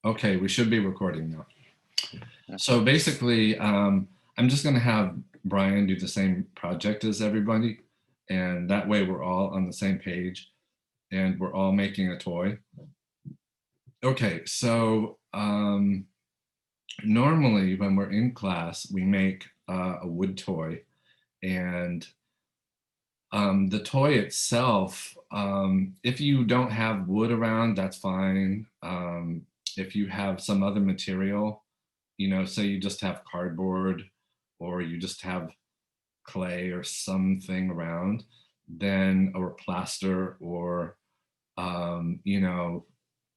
Okay, we should be recording now. So basically, I'm just going to have Brian do the same project as everybody, and that way we're all on the same page and we're all making a toy. Okay, so normally when we're in class, we make a wood toy, and the toy itself, if you don't have wood around, that's fine. If you have some other material, you know, say you just have cardboard or you just have clay or something around, then, or plaster, or, you know,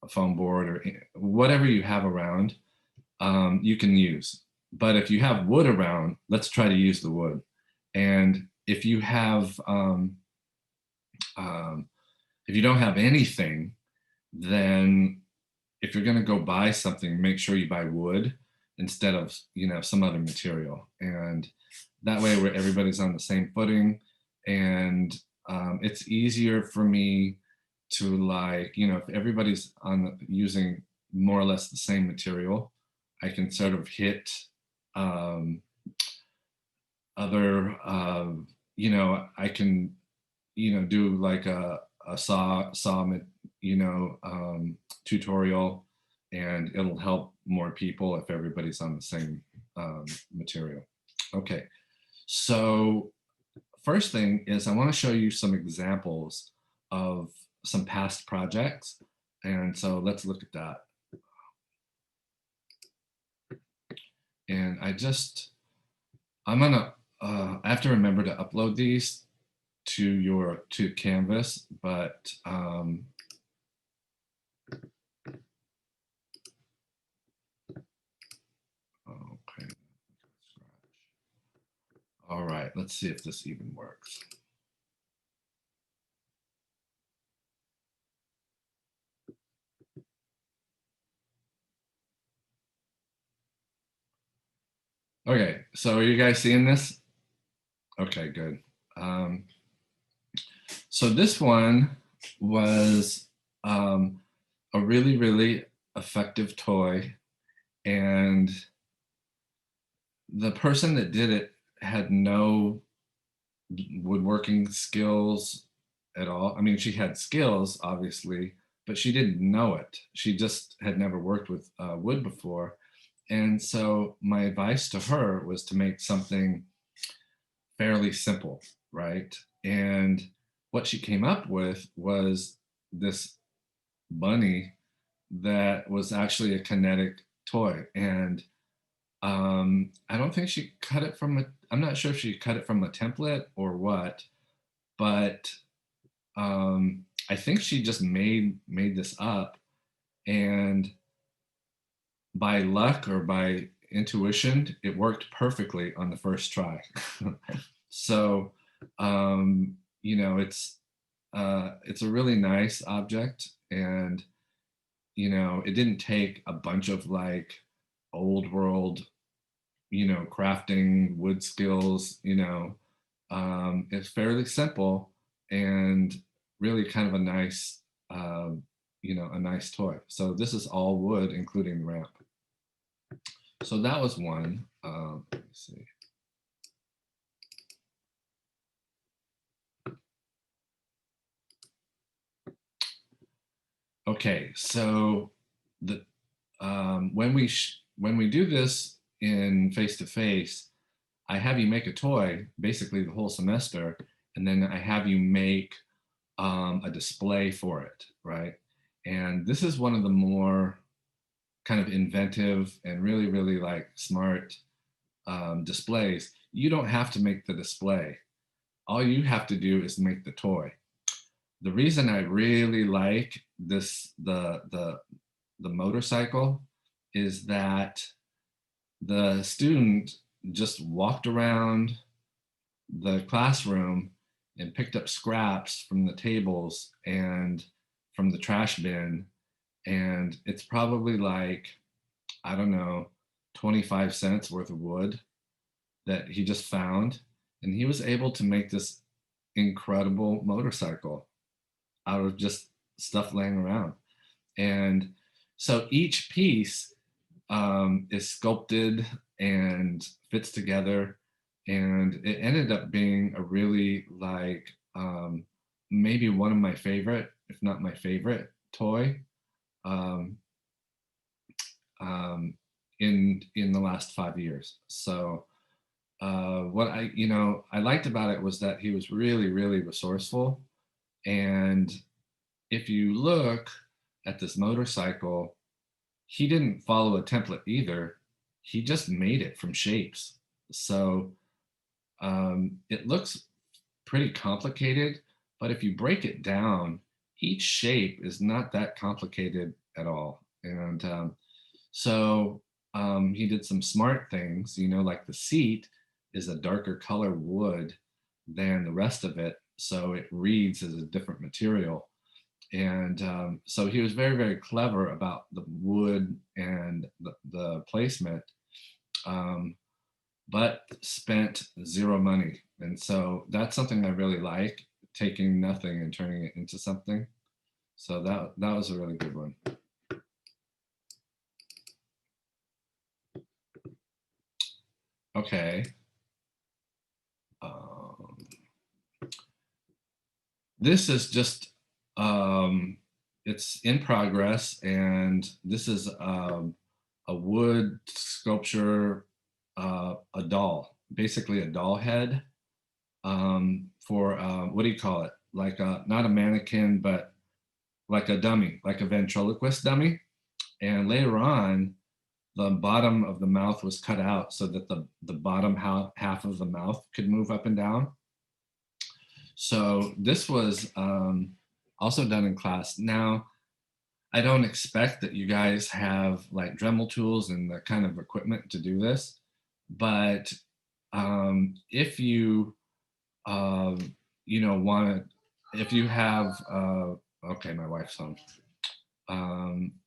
a foam board or whatever you have around, you can use. But if you have wood around, let's try to use the wood. And if you have, if you don't have anything, then if you're going to go buy something, make sure you buy wood instead of, you know, some other material. And that way where everybody's on the same footing. And it's easier for me to, like, you know, if everybody's on using more or less the same material, I can sort of hit other, you know, I can, you know, do like a saw, you know, tutorial, and it'll help more people if everybody's on the same material. Okay, so first thing is I want to show you some examples of some past projects. And so let's look at that. And I'm gonna, I have to remember to upload these to Canvas, but okay. All right, let's see if this even works. Okay, so are you guys seeing this? Okay, good. So this one was a really, really effective toy, and the person that did it had no woodworking skills at all. I mean, she had skills, obviously, but she didn't know it. She just had never worked with wood before. And so my advice to her was to make something fairly simple, right? And what she came up with was this bunny that was actually a kinetic toy. And I don't think she cut it from I'm not sure if she cut it from a template or what, but I think she just made this up, and by luck or by intuition, it worked perfectly on the first try. So, you know, it's a really nice object, and you know, it didn't take a bunch of like old world, you know, crafting wood skills. You know, it's fairly simple and really kind of a nice, you know, a nice toy. So this is all wood, including the ramp. So that was one. Let me see. Okay, so the when we do this in face-to-face, I have you make a toy basically the whole semester, and then I have you make a display for it, right? And this is one of the more kind of inventive and really, really like smart displays. You don't have to make the display. All you have to do is make the toy. The reason I really like this, the motorcycle, is that the student just walked around the classroom and picked up scraps from the tables and from the trash bin, and it's probably like, I don't know, 25 cents worth of wood that he just found, and he was able to make this incredible motorcycle out of just stuff laying around. And so each piece is sculpted and fits together. And it ended up being a really like maybe one of my favorite, if not my favorite toy um, in the last 5 years. So what I liked about it was that he was really, really resourceful. And if you look at this motorcycle, he didn't follow a template either. He just made it from shapes. So it looks pretty complicated, but if you break it down, each shape is not that complicated at all. And he did some smart things, like the seat is a darker color wood than the rest of it. So it reads as a different material. And so he was very, very clever about the wood and the placement, but spent zero money. And so that's something I really like, taking nothing and turning it into something. So that was a really good one. Okay. This is just, it's in progress, and this is a wood sculpture, a doll, basically a doll head for, what do you call it? Like not a mannequin, but like a dummy, like a ventriloquist dummy. And later on, the bottom of the mouth was cut out so that the bottom half of the mouth could move up and down. So this was also done in class. Now, I don't expect that you guys have like Dremel tools and the kind of equipment to do this, but if you, want to, if you have, okay, my wife's home.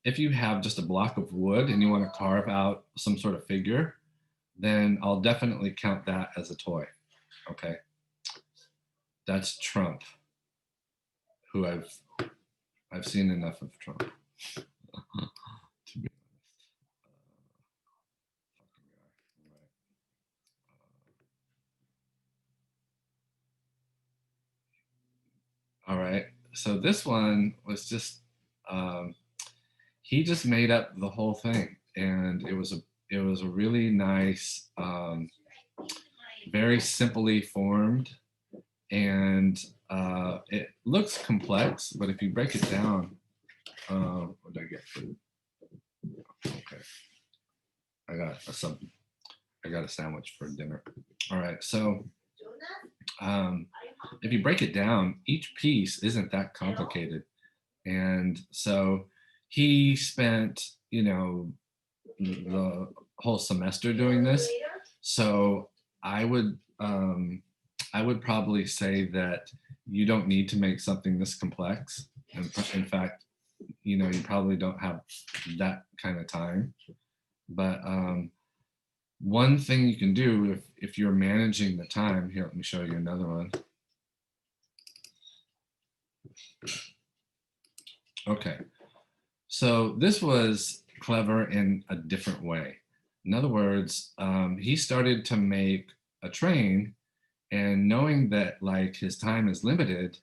If you have just a block of wood and you want to carve out some sort of figure, then I'll definitely count that as a toy. Okay. That's Trump, who I've seen enough of Trump to be honest. All right. So this one was just he just made up the whole thing, and it was a really nice, very simply formed, and it looks complex, but if you break it down, what did I get food? Okay, I got a sub. I got a sandwich for dinner. All right, so if you break it down, each piece isn't that complicated, and so he spent, the whole semester doing this. So I would um, I would probably say that you don't need to make something this complex. And in fact, you probably don't have that kind of time. But one thing you can do if you're managing the time, here, let me show you another one. Okay, so this was clever in a different way. In other words, he started to make a train, and knowing that like his time is limited,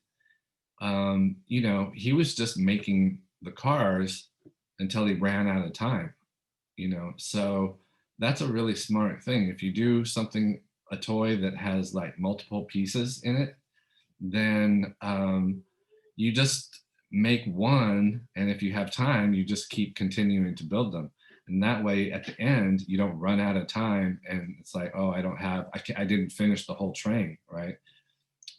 he was just making the cars until he ran out of time, So that's a really smart thing. If you do something, a toy that has like multiple pieces in it, then you just make one, and if you have time, you just keep continuing to build them. And that way, at the end, you don't run out of time, and it's like, oh, I didn't finish the whole train, right?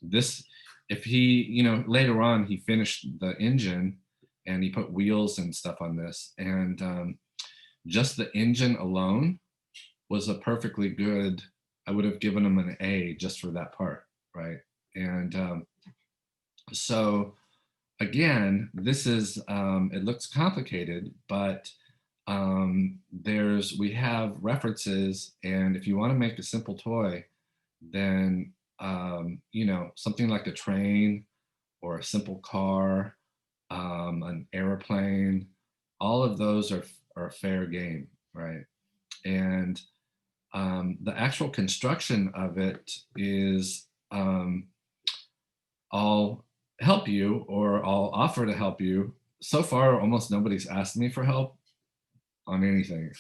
This, if he, later on, he finished the engine, and he put wheels and stuff on this, and just the engine alone was a perfectly good. I would have given him an A just for that part, right? And so again, this is, it looks complicated, but we have references, and if you want to make a simple toy, then, something like a train or a simple car, an airplane. All of those are fair game, right? And the actual construction of it is I'll help you or I'll offer to help you. So far, almost nobody's asked me for help on anything.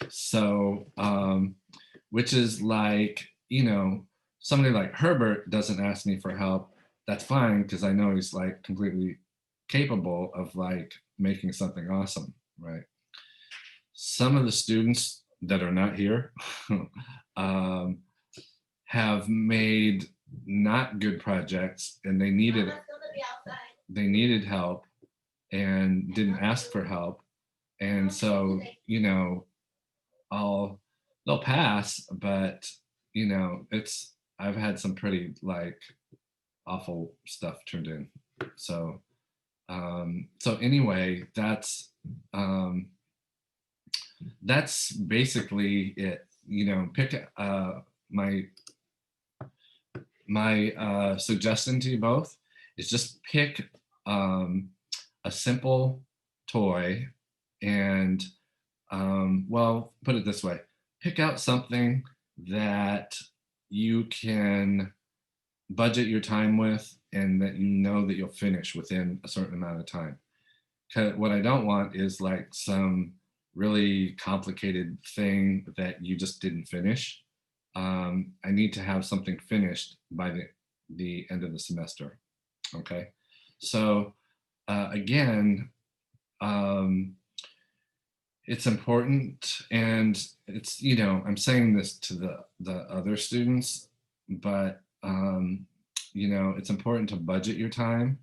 So, which is like, you know, somebody like Herbert doesn't ask me for help. That's fine because I know he's like completely capable of like making something awesome, right? Some of the students that are not here um, have made not good projects and they needed help and didn't ask for help. And so, you know, I'll they'll pass, but you know, I've had some pretty like awful stuff turned in. So so anyway, that's basically it. You know, pick my suggestion to you both is just pick a simple toy and well, put it this way, pick out something that you can budget your time with and that you know that you'll finish within a certain amount of time. 'Cause what I don't want is like some really complicated thing that you just didn't finish. I need to have something finished by the end of the semester. Okay. So again, um, it's important and it's, you know, I'm saying this to the other students, but you know, it's important to budget your time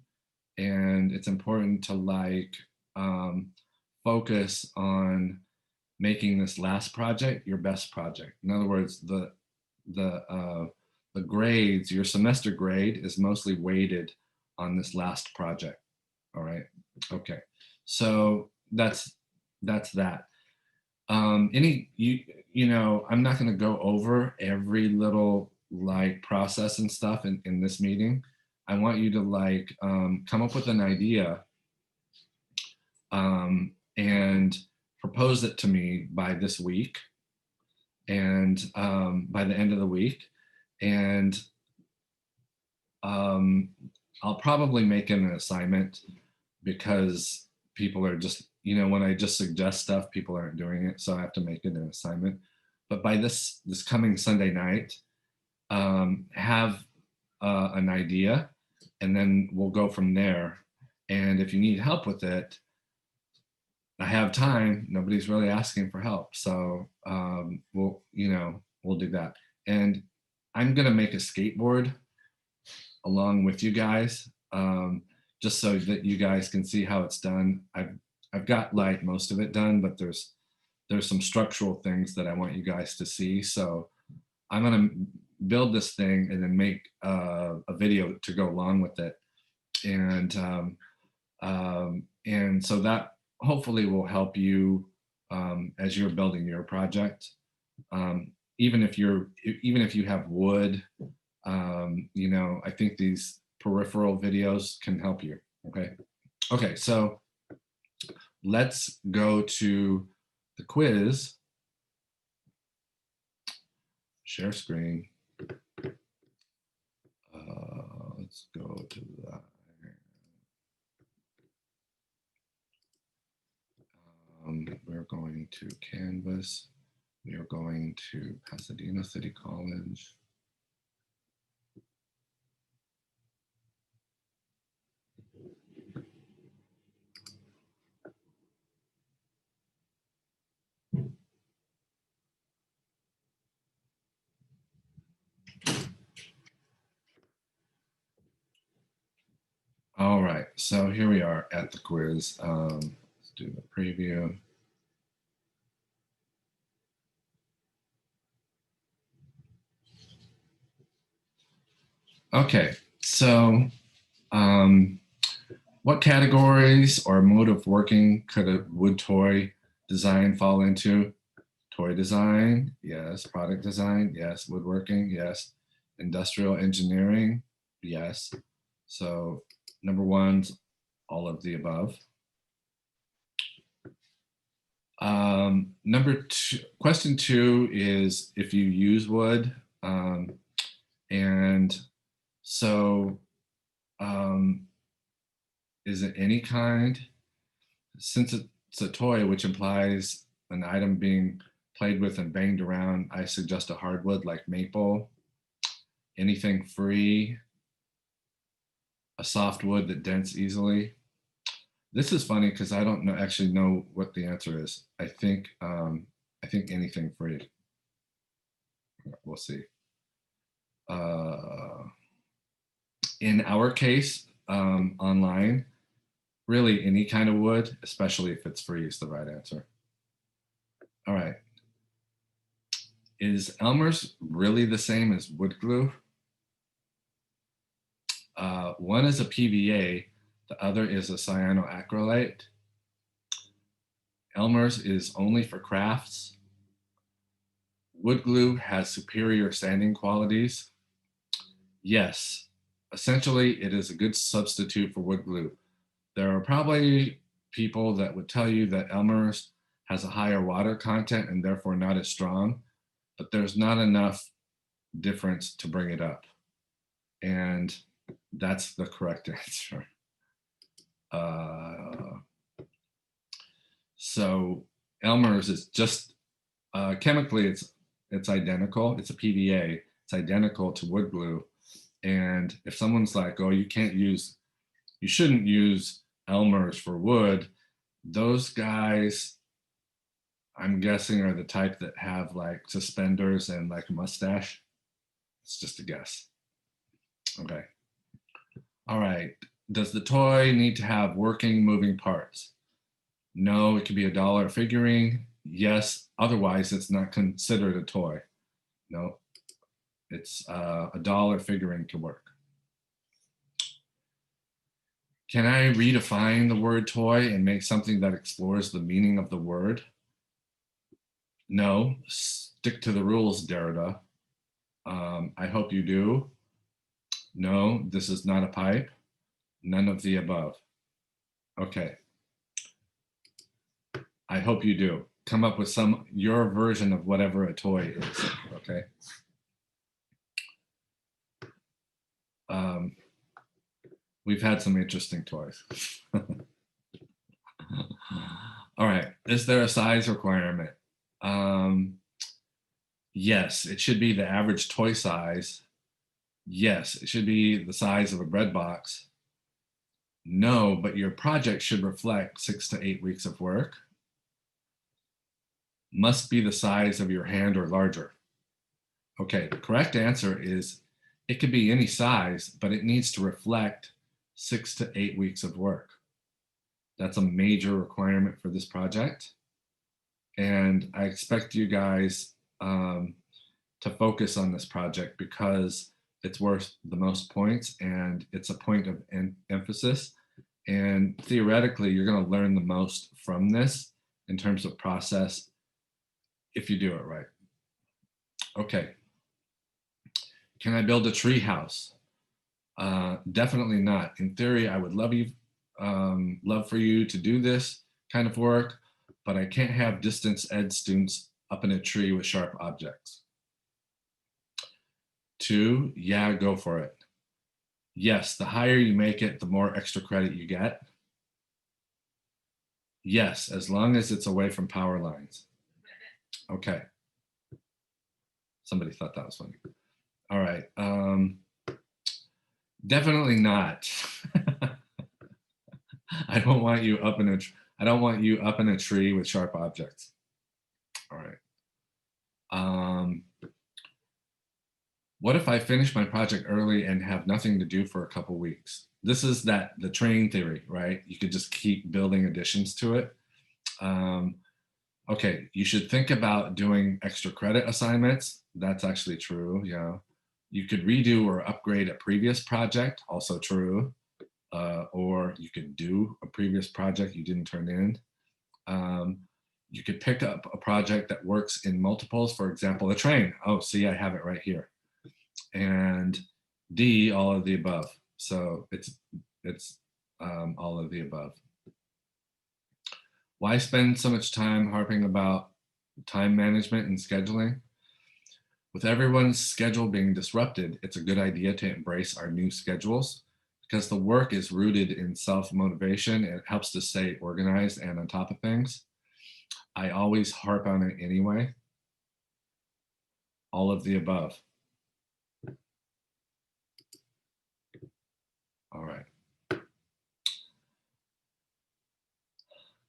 and it's important to like focus on making this last project your best project. In other words, the grades, your semester grade is mostly weighted on this last project. All right. Okay. So that's that. You know, I'm not going to go over every little like process and stuff in this meeting. I want you to like come up with an idea and propose it to me by this week and by the end of the week. And um, I'll probably make it an assignment because people are just, you know, when I just suggest stuff, people aren't doing it. So I have to make it an assignment. But by this coming Sunday night, have an idea and then we'll go from there. And if you need help with it, I have time. Nobody's really asking for help. So we'll do that. And I'm going to make a skateboard along with you guys, just so that you guys can see how it's done. I've got like most of it done, but there's some structural things that I want you guys to see. So I'm gonna build this thing and then make a video to go along with it, and so that hopefully will help you as you're building your project. Even if you have wood, you know, I think these peripheral videos can help you. Okay, so let's go to the quiz. Share screen. Let's go to that. We're going to Canvas. We are going to Pasadena City College. All right, so here we are at the quiz. Let's do the preview. Okay, so what categories or mode of working could a wood toy design fall into? Toy design, yes. Product design, yes. Woodworking, yes. Industrial engineering, yes. So number one's all of the above. Question 2 is if you use wood. And so is it any kind? Since it's a toy, which implies an item being played with and banged around, I suggest a hardwood like maple. Anything free, a soft wood that dents easily. This is funny because I don't actually know what the answer is. I think anything free. We'll see. In our case, online, really any kind of wood, especially if it's free, is the right answer. All right. Is Elmer's really the same as wood glue? One is a PVA, the other is a cyanoacrylate. Elmer's is only for crafts. Wood glue has superior sanding qualities. Yes, essentially it is a good substitute for wood glue. There are probably people that would tell you that Elmer's has a higher water content and therefore not as strong, but there's not enough difference to bring it up. And that's the correct answer. So Elmer's is just chemically it's identical. It's a PVA. It's identical to wood glue. And if someone's like, "Oh, you shouldn't use Elmer's for wood," those guys, I'm guessing, are the type that have like suspenders and like a mustache. It's just a guess. Okay. All right. Does the toy need to have working moving parts? No, it could be a dollar figurine. Yes, otherwise it's not considered a toy. No, it's a dollar figurine can work. Can I redefine the word toy and make something that explores the meaning of the word? No, stick to the rules, Derrida. I hope you do. No, this is not a pipe. None of the above. Okay. I hope you do. Come up with your version of whatever a toy is, okay? We've had some interesting toys. All right, is there a size requirement? Yes, it should be the average toy size. Yes, it should be the size of a bread box. No, but your project should reflect 6 to 8 weeks of work. Must be the size of your hand or larger. Okay, the correct answer is it could be any size, but it needs to reflect 6 to 8 weeks of work. That's a major requirement for this project. And I expect you guys to focus on this project because it's worth the most points and it's a point of emphasis. And theoretically, you're going to learn the most from this in terms of process if you do it right. Okay. Can I build a tree house? Definitely not. In theory, I would love for you to do this kind of work, but I can't have distance ed students up in a tree with sharp objects. 2, yeah, go for it. Yes, the higher you make it, the more extra credit you get. Yes, as long as it's away from power lines. Okay. Somebody thought that was funny. All right. Definitely not. I don't want you up in a tree with sharp objects. All right. What if I finish my project early and have nothing to do for a couple weeks? This is the train theory, right? You could just keep building additions to it. Okay, you should think about doing extra credit assignments. That's actually true, yeah. You could redo or upgrade a previous project, also true. Or you could do a previous project you didn't turn in. You could pick up a project that works in multiples, for example, a train. Oh, see, I have it right here. And D, all of the above. So it's all of the above. Why spend so much time harping about time management and scheduling? With everyone's schedule being disrupted, it's a good idea to embrace our new schedules because the work is rooted in self-motivation and it helps to stay organized and on top of things. I always harp on it anyway. All of the above. All right.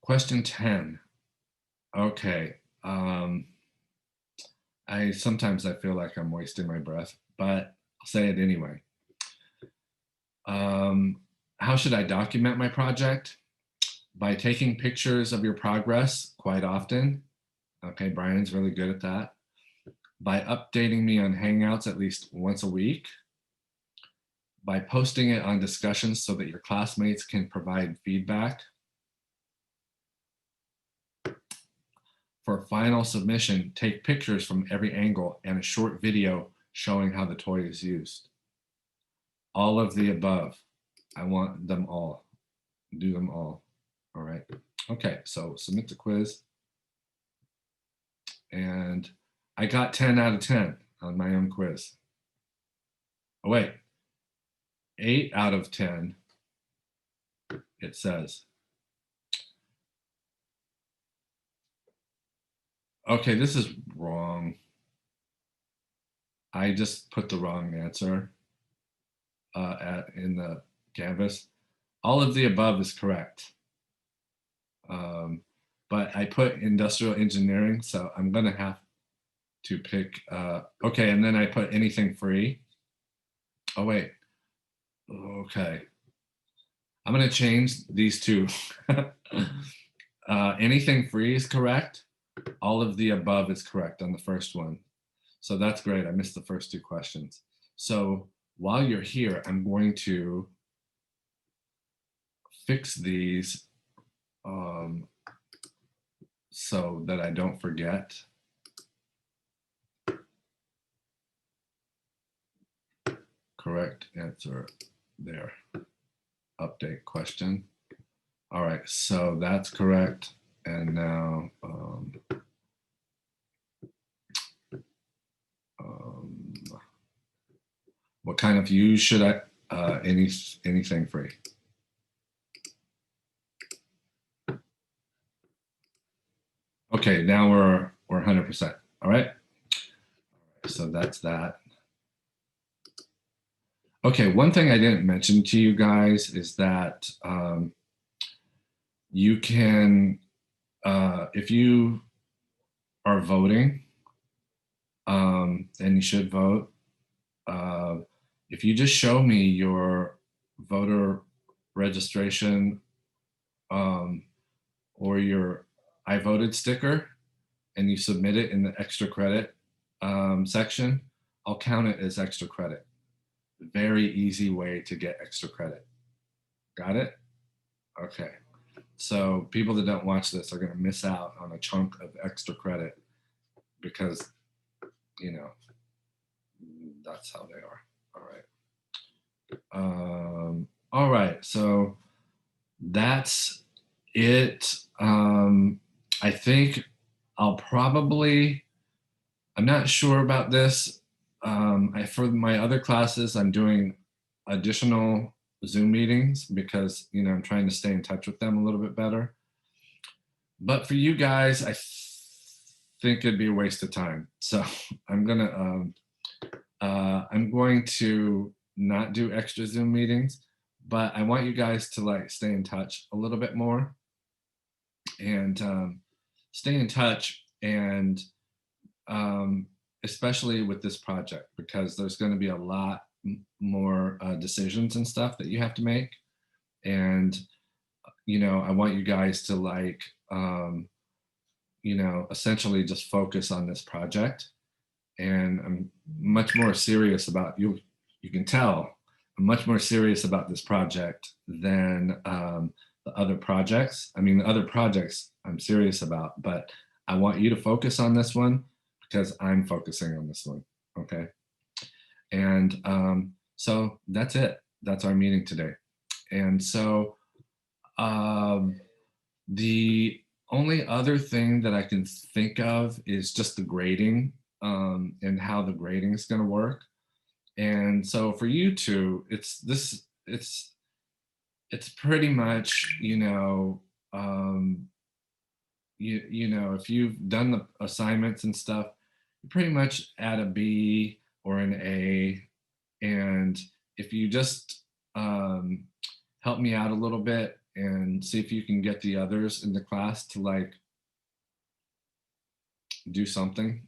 Question 10. Okay. Sometimes I feel like I'm wasting my breath, but I'll say it anyway. How should I document my project? By taking pictures of your progress quite often. Okay, Brian's really good at that. By updating me on Hangouts at least once a week. By posting it on discussions so that your classmates can provide feedback. For final submission, take pictures from every angle and a short video showing how the toy is used. All of the above. I want them all. Do them all. All right. Okay, so submit the quiz. And I got 10 out of 10 on my own quiz. Oh, wait. 8 out of 10, it says. Okay, this is wrong. I just put the wrong answer in the Canvas. All of the above is correct. But I put industrial engineering, so I'm gonna have to pick, okay, and then I put anything free. Oh, wait. Okay. I'm gonna change these two. Anything free is correct. All of the above is correct on the first one. So that's great. I missed the first two questions. So while you're here, I'm going to fix these so that I don't forget. Correct answer there. Update question. All right, so that's correct. And now what kind of use should I, anything free? Okay, now we're 100%. All right. So that's that. Okay, one thing I didn't mention to you guys is that you can, if you are voting, and you should vote, if you just show me your voter registration or your I voted sticker and you submit it in the extra credit section, I'll count it as extra credit. Very easy way to get extra credit. Got it? Okay. So people that don't watch this are going to miss out on a chunk of extra credit because, you know, that's how they are. All right. All right. So that's it. I think I'll probably, I'm not sure about this. For my other classes, I'm doing additional Zoom meetings because, you know, I'm trying to stay in touch with them a little bit better. But for you guys, I think it'd be a waste of time. So I'm going to not do extra Zoom meetings, but I want you guys to like stay in touch a little bit more and stay in touch and especially with this project because there's going to be a lot more decisions and stuff that you have to make. And, you know, I want you guys to like, you know, essentially just focus on this project. And I'm much more serious about you. You can tell I'm much more serious about this project than the other projects. I mean, the other projects I'm serious about, but I want you to focus on this one because I'm focusing on this one. Okay. And so that's it. That's our meeting today. And so the only other thing that I can think of is just the grading and how the grading is going to work. And so for you two, it's pretty much, if you've done the assignments and stuff, you pretty much at a B or an A. And if you just help me out a little bit and see if you can get the others in the class to like do something,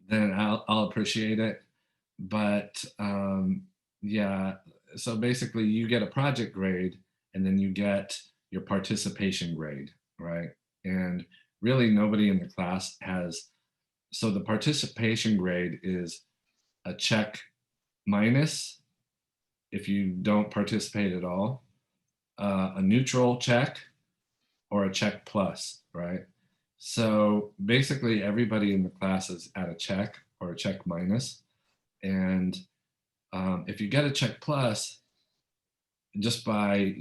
then I'll appreciate it. But yeah, so basically you get a project grade and then you get your participation grade, right? And really nobody in the class has, so the participation grade is a check minus if you don't participate at all, a neutral check, or a check plus, right? So basically everybody in the class is at a check or a check minus. And if you get a check plus, just by,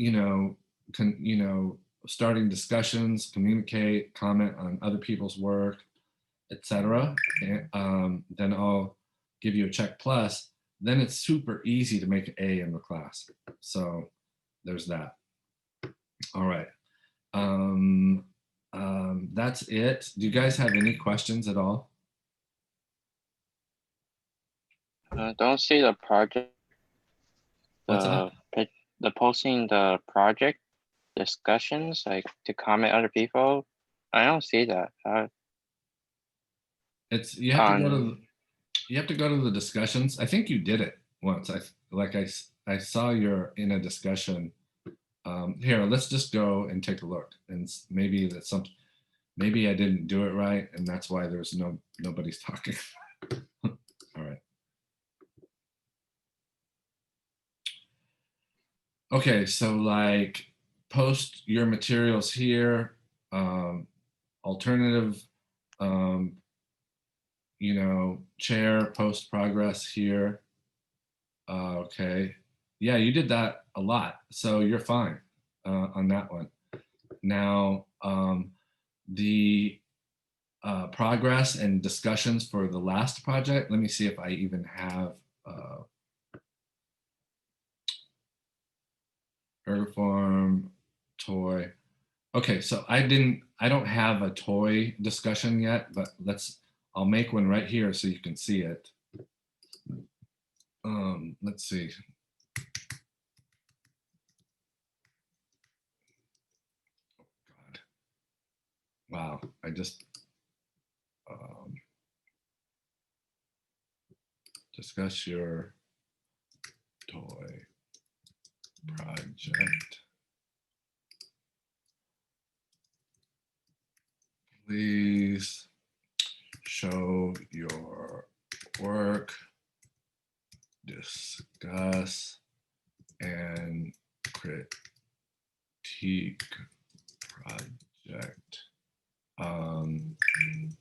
starting discussions, communicate, comment on other people's work, etc., then I'll give you a check plus. Then it's super easy to make an A in the class. So there's that. All right. That's it. Do you guys have any questions at all? Don't see the project. What's that? The posting the project discussions, like to comment other people. I don't see that. It's you have to go to the discussions. I think you did it once. I saw you're in a discussion. Here, let's just go and take a look, and maybe that's something. Maybe I didn't do it right, and that's why there's nobody's talking. All right. Okay, so like post your materials here, alternative, chair, post progress here. Okay. Yeah, you did that a lot. So you're fine on that one. Now, the progress and discussions for the last project, let me see if I even have Ergoform, toy. Okay, so I don't have a toy discussion yet, but I'll make one right here so you can see it. Let's see. God. Wow, I just discuss your toy project. Please show your work, discuss, and critique project.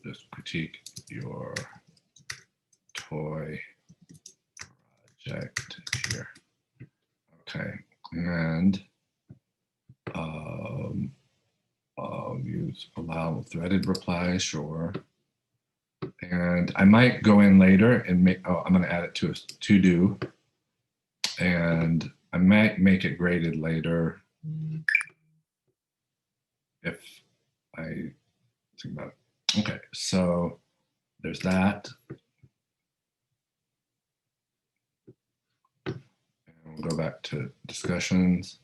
Just critique your toy project here. Okay, and I'll use allow threaded reply, sure. And I might go in later and make, I'm going to add it to a to-do. And I might make it graded later if I think about it. Okay, so there's that. And we'll go back to discussions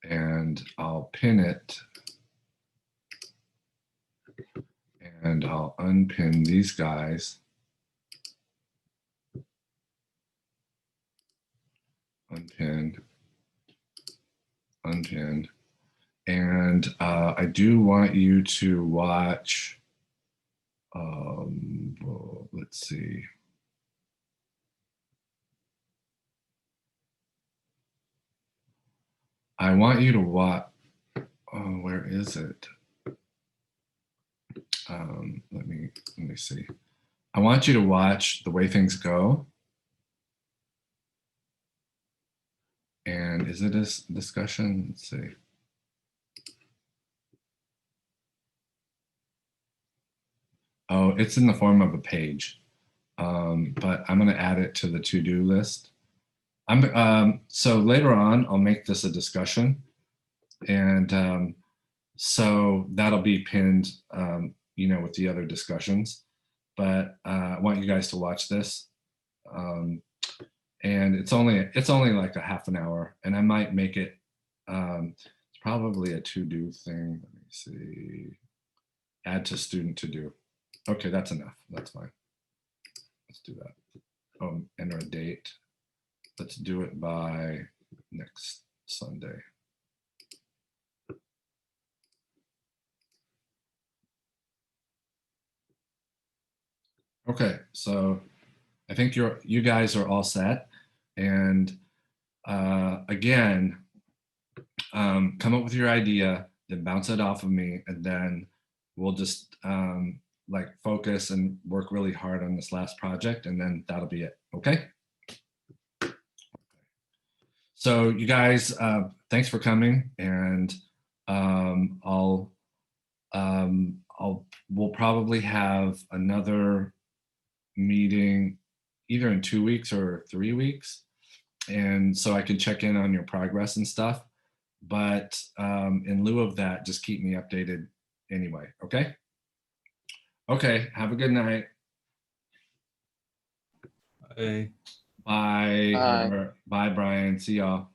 and I'll pin it. And I'll unpin these guys. Unpinned, unpinned. And I do want you to watch, well, let's see. I want you to watch, where is it? Let me see. I want you to watch The Way Things Go. And is it a discussion? Let's see. Oh, it's in the form of a page, but I'm going to add it to the to-do list. So later on, I'll make this a discussion, and so that'll be pinned, with the other discussions. But I want you guys to watch this, and it's only like a half an hour, and I might make it. It's probably a to-do thing. Let me see. Add to student to do. Okay, that's enough. That's fine. Let's do that. Enter a date. Let's do it by next Sunday. Okay, so I think you guys are all set. And again, come up with your idea, then bounce it off of me, and then we'll just like focus and work really hard on this last project, and then that'll be it. Okay. So you guys, thanks for coming, and we'll probably have another meeting either in 2 weeks or 3 weeks, and so I can check in on your progress and stuff. But in lieu of that, just keep me updated anyway. Okay. Okay. Have a good night. Bye. Bye. Bye. Or bye, Brian. See y'all.